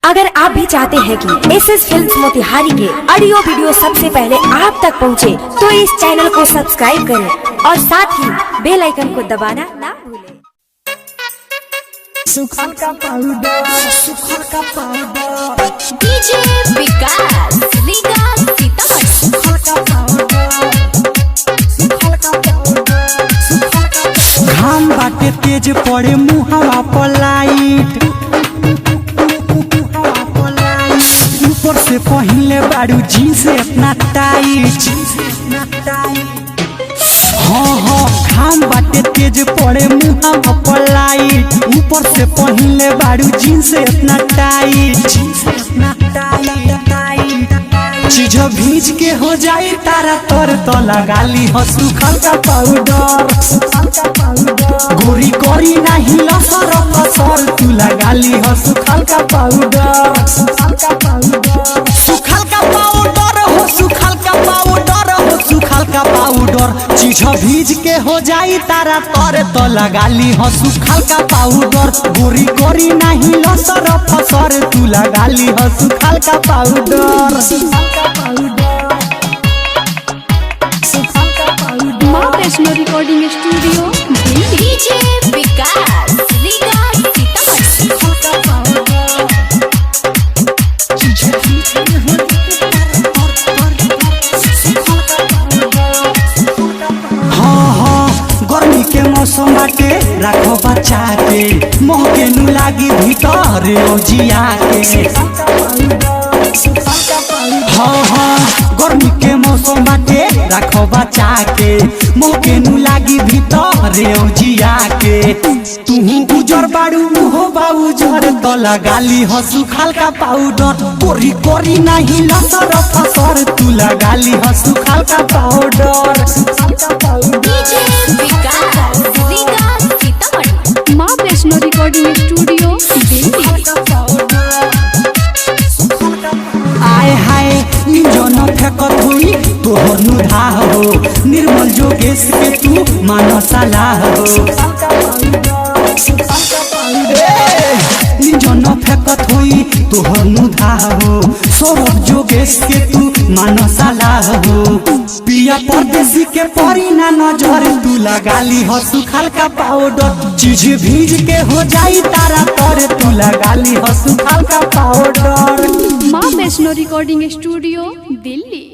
अगर आप भी चाहते हैं कि एसएस फिल्म्स मोतिहारी के ऑडियो वीडियो सबसे पहले आप तक पहुंचे, तो इस चैनल को सब्सक्राइब करें और साथ ही बेल आइकन को दबाना ना भूलें। सुखल का पाउडर डीजे विकास लीगा सीतामढ़ी। सुखल का पाउडर घाम बाटे तेज पड़े मुहावा पर लाइट, ऊपर से पहले बारू जीन्स अपना टाइट। हाँ घाम बाटे तेज पड़े मुहावा पर लाइट, ऊपर से पहले बारू जीन्स अपना टाइट। चीज भीज के हो जाए तारा तोर तो लगा ली हो सुखल का पाउडर। गोरी गोरी नहीं लसर फसर तू लगा ली हो सुखल का पाउडर। सुखल का पाउडर हो, सुखल का पाउडर हो, सुखल का पाउडर। चीज भीज के हो जाए तारा तोर तो लगा ली हो सुखल का पाउडर। गोरी गोरी नहीं लसर फसर तू लगा ली हो सुखल का पाउडर। माँ वैष्णो रिकॉर्डिंग स्टूडियो डीजे विकास लीगा सीतामढ़ी। गर्मी के मौसम बाटे रखो बचा के, मोह के नु लागी भीतर ओजिया के। गर्मी के मौसम बाटे रखो बचा के, मोह के नु लागी भीतर ओजिया के। तू गुजर बाड़ू हो बाबू जर तो लगा ली हो सुखल का पाउडर। कोरी कोरी नहीं लसर फसर तू लगा ली हो सुखल का पाउडर। डीजे विकास लीगा सीतामढ़ी। माँ वैष्णो रिकॉर्डिंग स्टूडियो दिल्ली। आए हाय इंजन फेंकत हुई तोहर नुधा हो, निर्मल जोगेश के तू मानो सलाह हो। इंजन फेंकत हुई तोहर नुधा हो, सौरभ जोगेश के तू मानो सलाह हो। पिया परदेसी के परी ना नजर तू लगा ली हो सुखल का पाउडर। चीज भीज के हो जाई तारा तोरे तू लगा ली हो सुखल का पाउडर। माँ वैष्णो रिकॉर्डिंग स्टूडियो दिल्ली।